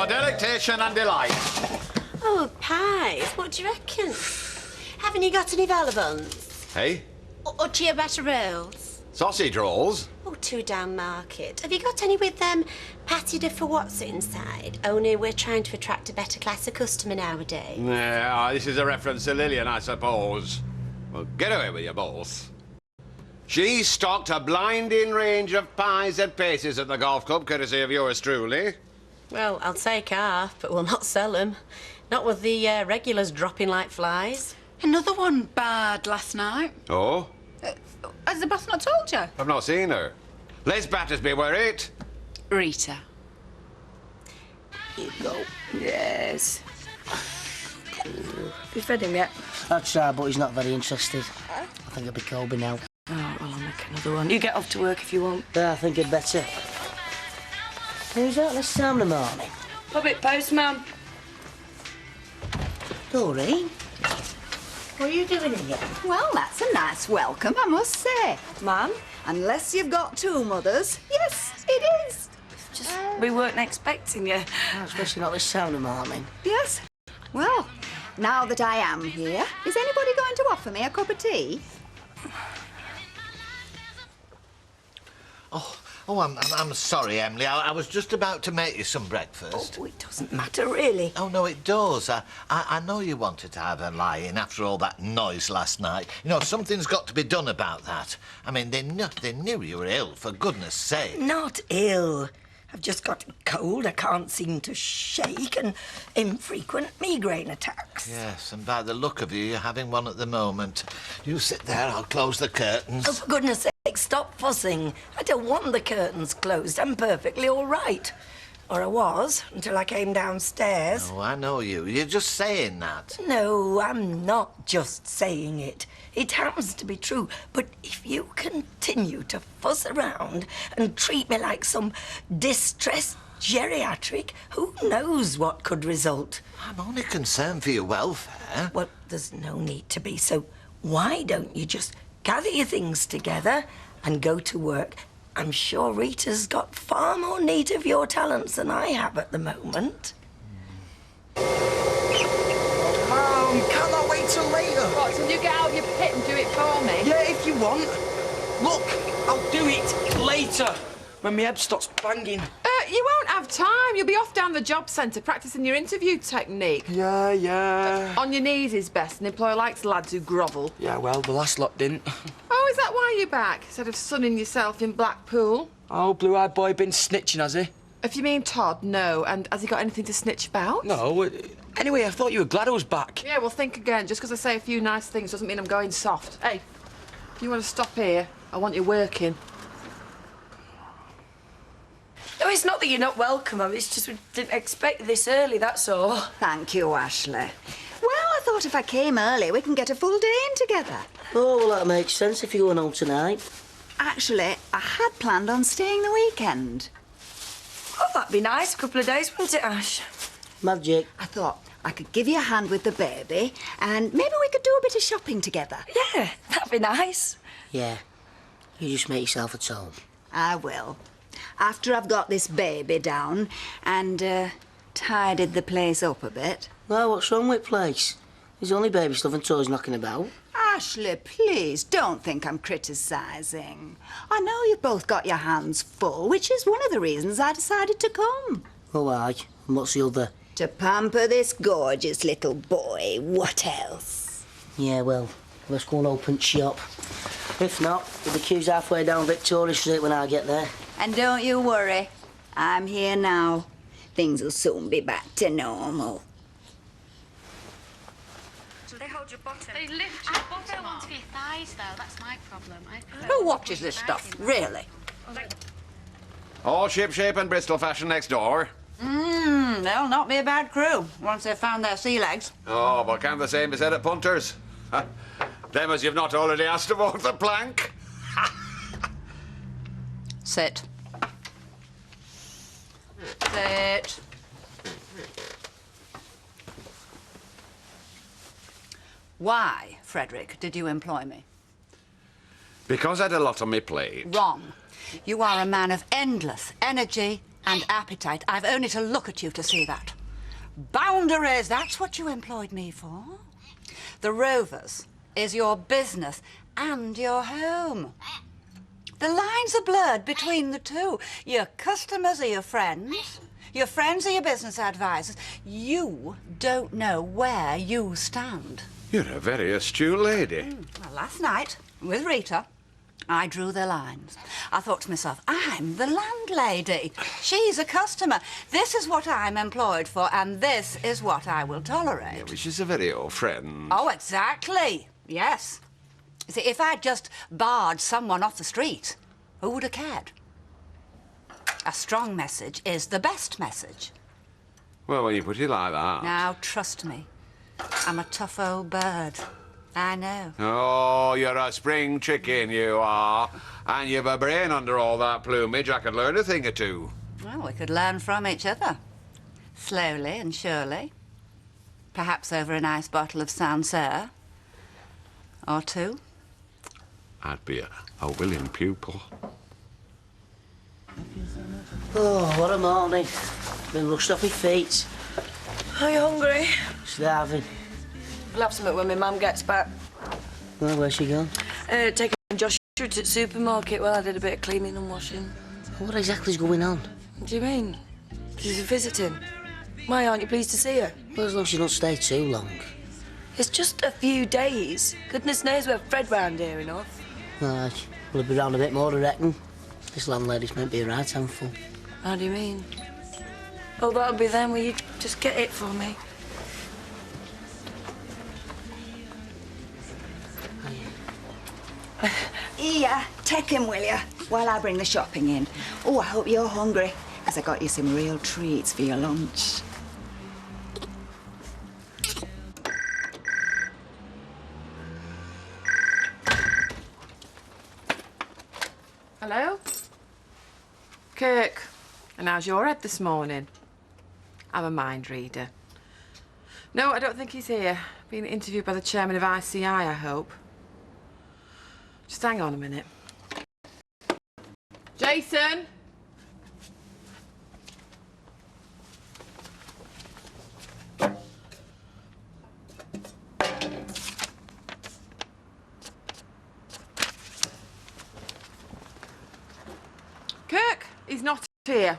Your delectation and delight. Oh, pies. What do you reckon? Haven't you got any valibons? Hey? Or ciabatta rolls? Sausage rolls? Oh, two down market. Have you got any with them patty de for what's inside? Only we're trying to attract a better class of customer nowadays. Yeah, this is a reference to Lillian, I suppose. Well, get away with you both. She stocked a blinding range of pies and pasties at the golf club, courtesy of yours truly. Well, I'll take half, but we'll not sell them. Not with the regulars dropping like flies. Another one bad last night. Oh? Has the boss not told you? I've not seen her. Liz Battersby, were it? Rita. Here you go. Yes. You fed him yet? I'd try, but he's not very interested. I think it'll be Colby now. Oh, well, I'll make another one. You get off to work if you want. Yeah, I think I'd better. Who's that this time of the morning? Public postman. Doreen? What are you doing here? Well, that's a nice welcome, I must say. Ma'am? Unless you've got two mothers. Yes, it is. Just, we weren't expecting you. Oh, especially not this time of the morning. Yes. Well, now that I am here, is anybody going to offer me a cup of tea? Oh, I'm sorry, Emily. I was just about to make you some breakfast. Oh, it doesn't matter, really. Oh, no, it does. I know you wanted to have a lie-in after all that noise last night. You know, something's got to be done about that. I mean, they knew you were ill, for goodness sake. Not ill. I've just got a cold. I can't seem to shake and infrequent migraine attacks. Yes, and by the look of you, you're having one at the moment. You sit there, I'll close the curtains. Oh, for goodness sake, stop fussing. I don't want the curtains closed. I'm perfectly all right. Or I was, until I came downstairs. Oh, I know you. You're just saying that. No, I'm not just saying it. It happens to be true. But if you continue to fuss around and treat me like some distressed geriatric, who knows what could result? I'm only concerned for your welfare. Well, there's no need to be, so why don't you just gather your things together and go to work? I'm sure Rita's got far more need of your talents than I have at the moment. Mum, can't I wait till later? What, till you get out of your pit and do it for me? Yeah, if you want. Look, I'll do it later, when my head stops banging. You won't have time. You'll be off down the job centre practising your interview technique. Yeah. On your knees is best. An employer likes lads who grovel. Yeah, well, the last lot didn't. Oh, is that why you're back? Instead of sunning yourself in Blackpool? Oh, blue-eyed boy been snitching, has he? If you mean Todd, no. And has he got anything to snitch about? No. Anyway, I thought you were glad I was back. Yeah, well, think again. Just because I say a few nice things doesn't mean I'm going soft. Hey, if you want to stop here, I want you working. No, it's not that you're not welcome. It's just we didn't expect this early, that's all. Thank you, Ashley. Well, I thought if I came early, we can get a full day in together. Oh, well, that makes sense if you're going home tonight. Actually, I had planned on staying the weekend. Oh, that'd be nice. A couple of days, wouldn't it, Ash? Magic. I thought I could give you a hand with the baby, and maybe we could do a bit of shopping together. Yeah, that'd be nice. Yeah. You just make yourself at home. I will. After I've got this baby down and tidied the place up a bit. Well, what's wrong with place? There's only baby stuff and toys knocking about. Ashley, please, don't think I'm criticising. I know you've both got your hands full, which is one of the reasons I decided to come. Oh, aye. And what's the other? To pamper this gorgeous little boy. What else? Yeah, well, let's go and open shop. If not, the queue's halfway down Victoria Street when I get there. And don't you worry. I'm here now. Things will soon be back to normal. Do they hold your bottom? They lift your bottom onto your thighs, though. That's my problem. Who watches this stuff, really? All ship-shape and Bristol fashion next door. They'll not be a bad crew once they've found their sea legs. Oh, but can't the same be said at punters? Them as you've not already asked to walk the plank. Sit. Sit. Why, Frederick, did you employ me? Because I'd a lot on my plate. Wrong. You are a man of endless energy And appetite. I've only to look at you to see that. Boundaries, that's what you employed me for. The Rovers is your business and your home. The lines are blurred between the two. Your customers are your friends. Your friends are your business advisors. You don't know where you stand. You're a very astute lady. Well, last night, with Rita, I drew the lines. I thought to myself, I'm the landlady. She's a customer. This is what I'm employed for, and this is what I will tolerate. Yeah, which is a very old friend. Oh, exactly. Yes. You see, if I'd just barred someone off the street, who would have cared? A strong message is the best message. Well, when you put it like that... Now, trust me. I'm a tough old bird. I know. Oh, you're a spring chicken, you are. And you've a brain under all that plumage. I could learn a thing or two. Well, we could learn from each other. Slowly and surely. Perhaps over a nice bottle of Sancerre. Or two. I'd be a willing pupil. Oh, what a morning. Been rushed off my feet. Are you hungry? Starving. We'll have something when my mum gets back. Well, where's she gone? Taking Josh to the supermarket while I did a bit of cleaning and washing. What exactly's going on? What do you mean? She's visiting. Why aren't you pleased to see her? Well, as long as she don't stay too long. It's just a few days. Goodness knows we've Fred round here enough. Well, we'll be round a bit more, I reckon. This landlady's meant to be a right handful. How do you mean? Oh, that'll be then. Will you just get it for me? Here, take him, will you? While I bring the shopping in. Oh, I hope you're hungry, because I got you some real treats for your lunch. Hello? Kirk, and how's your head this morning? I'm a mind reader. No, I don't think he's here. Being interviewed by the chairman of ICI, I hope. Just hang on a minute. Jason? Kirk, he's not here.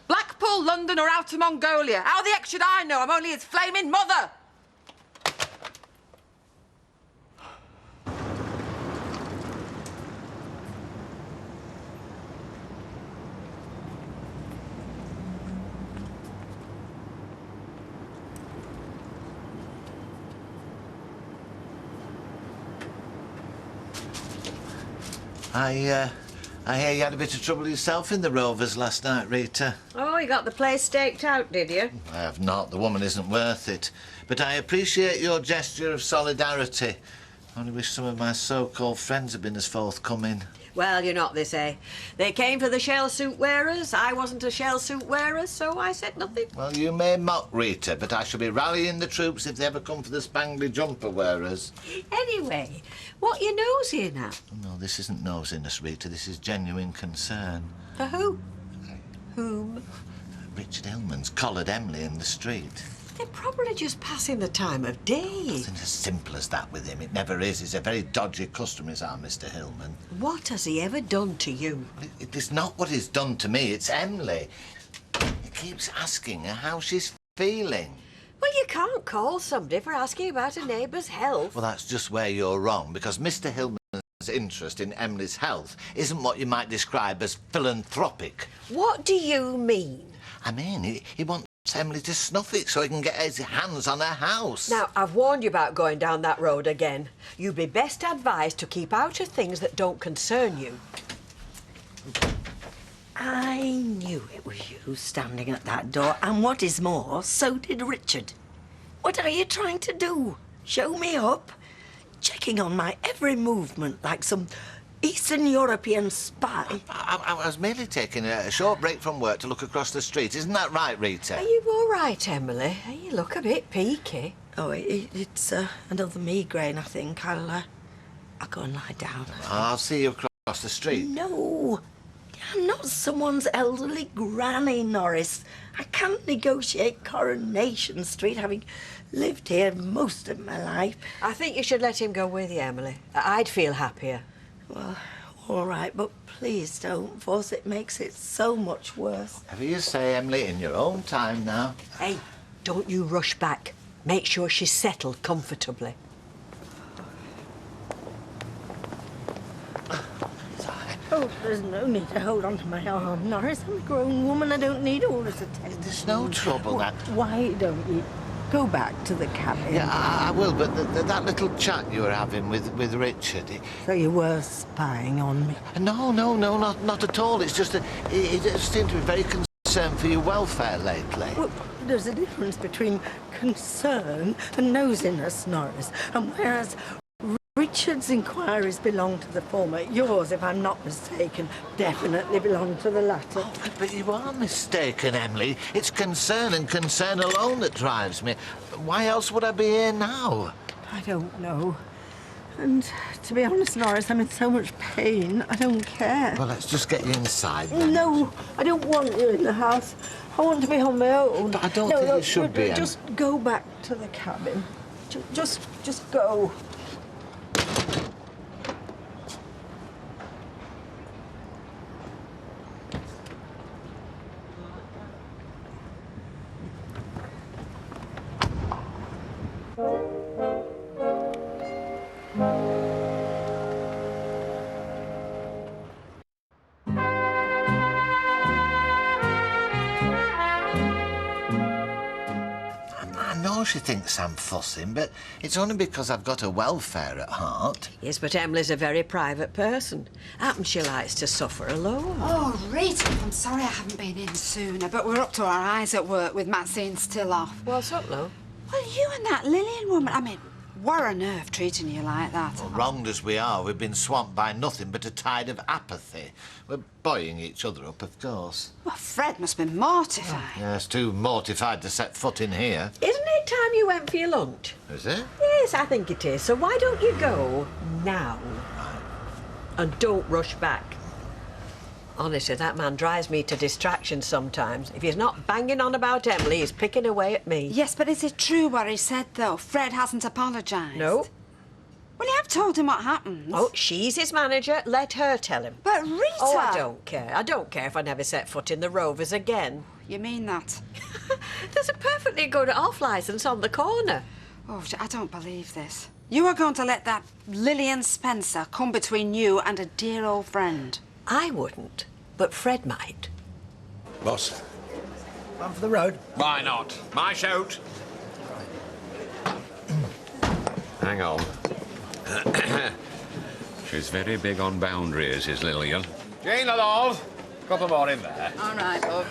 Blackpool, London, or out of Mongolia. How the heck should I know? I'm only his flaming mother. I hear you had a bit of trouble yourself in the Rovers last night, Rita. Oh, you got the place staked out, did you? I have not. The woman isn't worth it. But I appreciate your gesture of solidarity. I only wish some of my so-called friends had been as forthcoming. Well, you're not, they say. They came for the shell suit wearers. I wasn't a shell suit wearer, so I said nothing. Well, you may mock, Rita, but I shall be rallying the troops if they ever come for the spangly jumper wearers. Anyway, what you nosy now? No, this isn't nosiness, Rita. This is genuine concern. For who? Whom? Richard Hillman's collared Emily in the street. They're probably just passing the time of day. Nothing as simple as that with him. It never is. He's a very dodgy customer, is our Mr. Hillman. What has he ever done to you? It is not what he's done to me. It's Emily. He keeps asking her how she's feeling. Well, you can't call somebody for asking about a neighbour's health. Well, that's just where you're wrong, because Mr. Hillman's interest in Emily's health isn't what you might describe as philanthropic. What do you mean? I mean, he wants Emily to snuff it so he can get his hands on her house. Now, I've warned you about going down that road again. You'd be best advised to keep out of things that don't concern you. I knew it was you standing at that door, and what is more, so did Richard. What are you trying to do? Show me up? Checking on my every movement like some Eastern European spy. I was merely taking a short break from work to look across the street. Isn't that right, Rita? Are you all right, Emily? You look a bit peaky. Oh, it's another migraine, I think. I'll go and lie down. I'll see you across the street. No. I'm not someone's elderly granny, Norris. I can't negotiate Coronation Street, having lived here most of my life. I think you should let him go with you, Emily. I'd feel happier. Well, all right, but please don't force it. Makes it so much worse. Whatever you say, Emily, in your own time now. Hey, don't you rush back. Make sure she's settled comfortably. Oh, there's no need to hold on to my arm, Norris. I'm a grown woman. I don't need all this attention. There's no trouble, that. Why don't you go back to the cabin? Yeah, I will, but that little chat you were having with Richard... So you were spying on me? No, not at all. It's just that he just seemed to be very concerned for your welfare lately. Well, there's a difference between concern and nosiness, Norris. And whereas Richard's inquiries belong to the former, yours, if I'm not mistaken, definitely belong to the latter. Oh, but you are mistaken, Emily. It's concern and concern alone that drives me. Why else would I be here now? I don't know. And to be honest, Norris, I'm in so much pain, I don't care. Well, let's just get you inside then. No, I don't want you in the house. I want to be on my own. But I don't think you should be, Em. Just go back to the cabin. Just go. I know she thinks I'm fussing, but it's only because I've got her welfare at heart. Yes, but Emily's a very private person. Happens she likes to suffer alone. Oh, Rita, I'm sorry I haven't been in sooner, but we're up to our eyes at work with Maxine still off. What's up, love? Well, you and that Lillian woman, I mean, what on earth treating you like that? Well, wronged as we are, we've been swamped by nothing but a tide of apathy. We're buoying each other up, of course. Well, Fred must be mortified. Yes, too mortified to set foot in here. Isn't it time you went for your lunch? Is it? Yes, I think it is. So why don't you go now? And don't rush back. Honestly, that man drives me to distraction sometimes. If he's not banging on about Emily, he's picking away at me. Yes, but is it true what he said, though? Fred hasn't apologised? No. Well, you have told him what happened. Oh, she's his manager. Let her tell him. But Rita... Oh, I don't care. I don't care if I never set foot in the Rovers again. You mean that? There's a perfectly good off-licence on the corner. Oh, I don't believe this. You are going to let that Lillian Spencer come between you and a dear old friend? I wouldn't, but Fred might. Boss. One for the road. Why not? My shout. Hang on. She's very big on boundaries, is Lillian. Jane, love. Couple more in there. All right, Bob.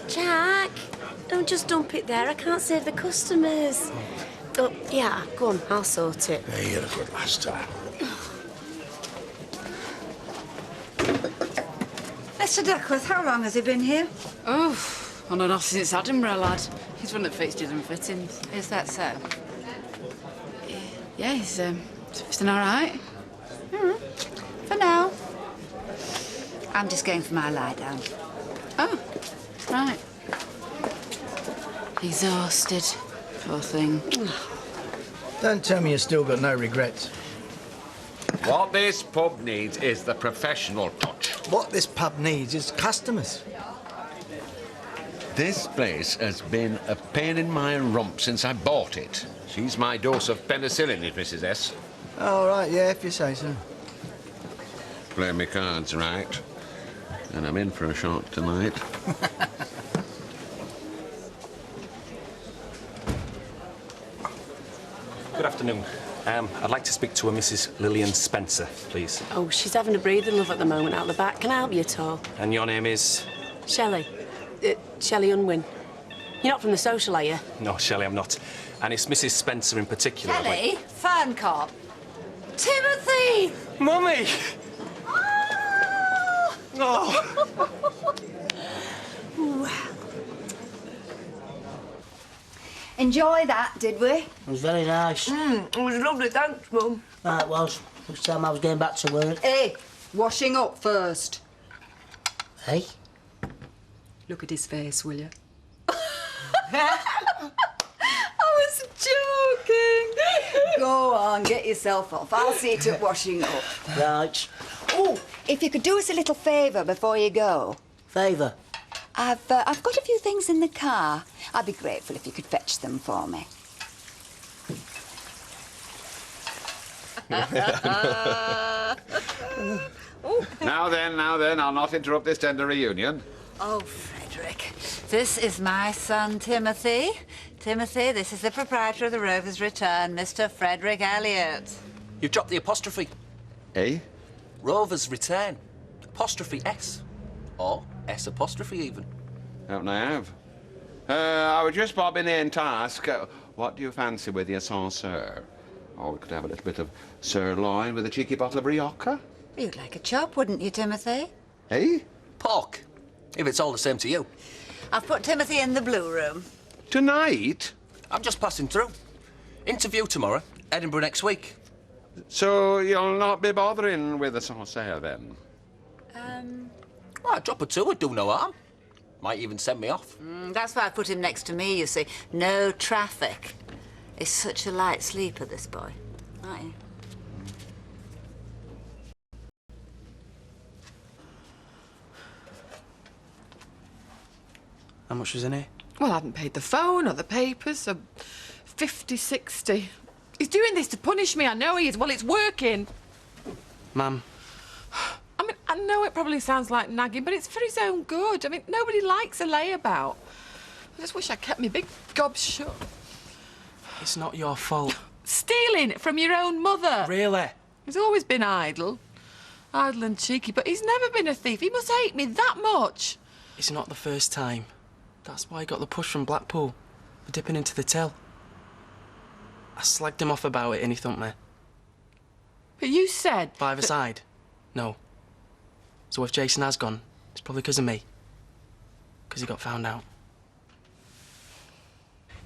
Jack, don't just dump it there. I can't save the customers. Oh, yeah, go on, I'll sort it. Hey, you're a good master. Mr. Duckworth, how long has he been here? Oh, on and off since Edinburgh, lad. He's one of the fixtures and fittings. Is that so? Yeah, he's doing all right. For now. I'm just going for my lie down. Oh, right. Exhausted. Poor thing. Don't tell me you still got no regrets. What this pub needs is the professional touch. What this pub needs is customers. This place has been a pain in my rump since I bought it. She's my dose of penicillin, is Mrs. S. All right, yeah, if you say so. Play me cards right. And I'm in for a shot tonight. Good afternoon. I'd like to speak to a Mrs. Lillian Spencer, please. Oh, she's having a breathing love at the moment out the back. Can I help you at all? And your name is? Shelley. Shelley Unwin. You're not from the social, are you? No, Shelley, I'm not. And it's Mrs. Spencer in particular. Kelly, Fern Cobb. Timothy! Mummy! Oh! Enjoy that, did we? It was very nice. It was lovely, thanks, Mum. It was. Looks time I was getting back to work. Hey, washing up first. Hey? Look at his face, will you? I was joking. Go on, get yourself off. I'll see to washing up. Right. Oh, if you could do us a little favour before you go. Favour? I've got a few things in the car. I'd be grateful if you could fetch them for me. Now then, I'll not interrupt this tender reunion. Oh, Frederick, this is my son, Timothy. Timothy, this is the proprietor of the Rover's Return, Mr. Frederick Elliott. You've dropped the apostrophe. Eh? Rover's Return. Apostrophe S. Or S apostrophe even. Don't I have? I was just bobbing in to ask, what do you fancy with your saucer? Or we could have a little bit of sirloin with a cheeky bottle of Rioja. You'd like a chop, wouldn't you, Timothy? Eh? Pork. If it's all the same to you. I've put Timothy in the blue room. Tonight? I'm just passing through. Interview tomorrow. Edinburgh next week. So you'll not be bothering with the saucer then? Well, a drop or two would do no harm. Might even send me off. That's why I put him next to me, you see. No traffic. He's such a light sleeper, this boy. Aren't you? How much was in it? Well, I haven't paid the phone or the papers, so 50, 60. He's doing this to punish me, I know he is. Well, it's working. Mum. I mean, I know it probably sounds like nagging, but it's for his own good. I mean, nobody likes a layabout. I just wish I kept my big gob shut. It's not your fault. Stealing from your own mother. Really? He's always been idle. Idle and cheeky, but he's never been a thief. He must hate me that much. It's not the first time. That's why he got the push from Blackpool for dipping into the till. I slagged him off about it and he thumped me. But you said... Five-a-side? No. So if Jason has gone, it's probably because of me. Because he got found out.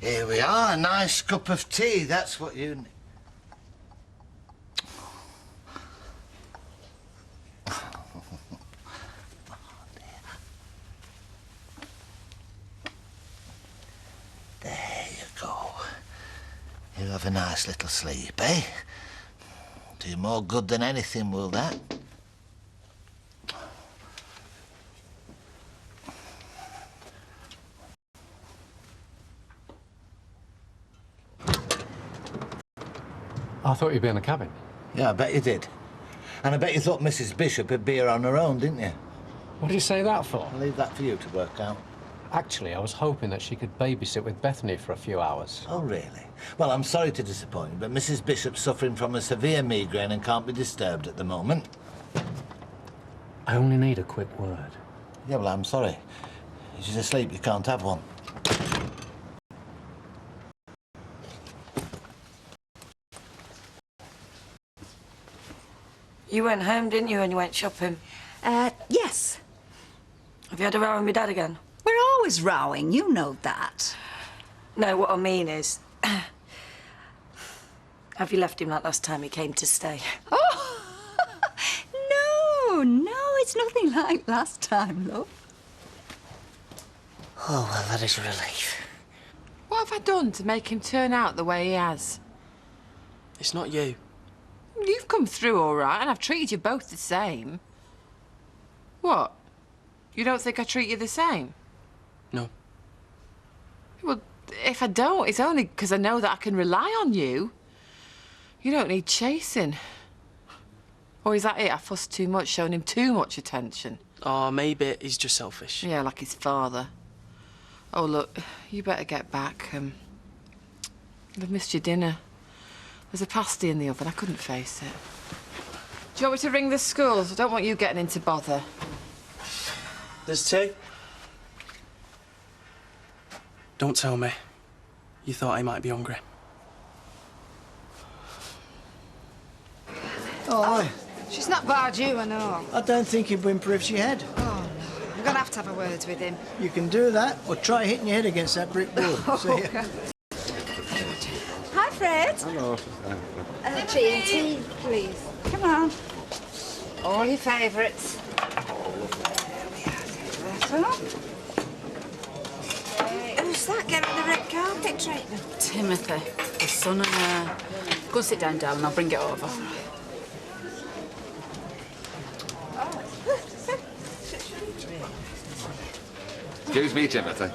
Here we are, a nice cup of tea. That's what you need. There you go. You have a nice little sleep, eh? Do you more good than anything, will that? I thought you'd be in the cabin. Yeah, I bet you did. And I bet you thought Mrs. Bishop would be here on her own, didn't you? What did you say that for? I'll leave that for you to work out. Actually, I was hoping that she could babysit with Bethany for a few hours. Oh, really? Well, I'm sorry to disappoint you, but Mrs. Bishop's suffering from a severe migraine and can't be disturbed at the moment. I only need a quick word. Yeah, well, I'm sorry. If she's asleep, you can't have one. You went home, didn't you, and you went shopping? Yes. Have you had a row with my dad again? We're always rowing, you know that. No, what I mean is... have you left him like last time he came to stay? Oh! No, it's nothing like last time, love. Oh, well, that is a relief. What have I done to make him turn out the way he has? It's not you. You've come through all right, and I've treated you both the same. What? You don't think I treat you the same? No. Well, if I don't, it's only because I know that I can rely on you. You don't need chasing. Or is that it? I fussed too much, showing him too much attention. Oh, maybe he's just selfish. Yeah, like his father. Oh, look, you better get back. I've missed your dinner. There's a pasty in the oven. I couldn't face it. Do you want me to ring the schools? I don't want you getting into bother. There's tea. Don't tell me. You thought I might be hungry. Oh, hi. She's not bad, you, I know. I don't think he'd whimper if she had. Oh, no. I'm going to have a word with him. You can do that, or try hitting your head against that brick wall. See ya. Fred. Hello. Tea and tea, please. Come on. All your favourites. Who's that getting the red carpet treatment? Timothy, his son and her. Go and sit down, darling. I'll bring it over. Excuse me, Timothy.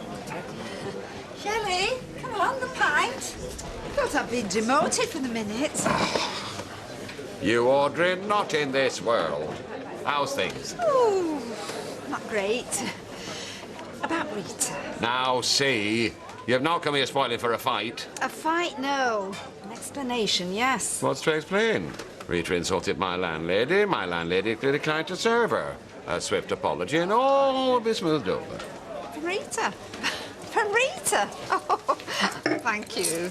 Shelley, come on, the pint. I thought I'd been demoted for the minute. You ordering not in this world. How's things? Ooh, not great. About Rita. Now, see, you've not come here spoiling for a fight. A fight, no. An explanation, yes. What's to explain? Rita insulted my landlady. My landlady declined to serve her. A swift apology and all will be smoothed over. For Rita. For Rita. Oh, thank you.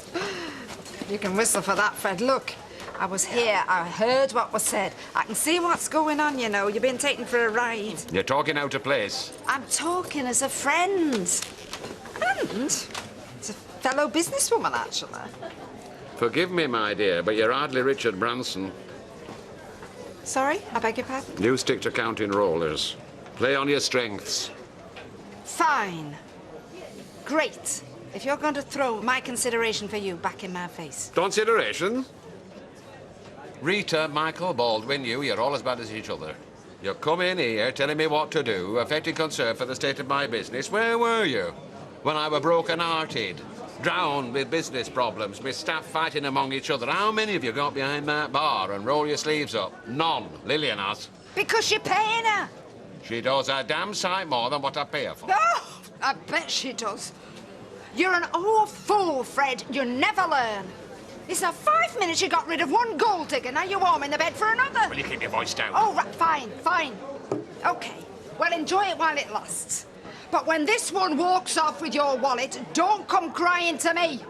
You can whistle for that, Fred. Look, I was here. I heard what was said. I can see what's going on, you know. You've been taken for a ride. You're talking out of place. I'm talking as a friend. And as a fellow businesswoman, actually. Forgive me, my dear, but you're hardly Richard Branson. Sorry, I beg your pardon? You stick to counting rollers. Play on your strengths. Fine. Great. If you're going to throw my consideration for you back in my face. Consideration? Rita, Michael, Baldwin, you're all as bad as each other. You come in here telling me what to do, affecting concern for the state of my business. Where were you? When I were broken-hearted, drowned with business problems, with staff fighting among each other. How many of you got behind that bar and roll your sleeves up? None. Lillian has. Because you're paying her. She does a damn sight more than what I pay her for. Oh, I bet she does. You're an old fool, Fred. You never learn. It's now 5 minutes you got rid of one gold digger. Now you're warm in the bed for another. Will you keep your voice down? Oh, right, fine, fine. OK. Well, enjoy it while it lasts. But when this one walks off with your wallet, don't come crying to me.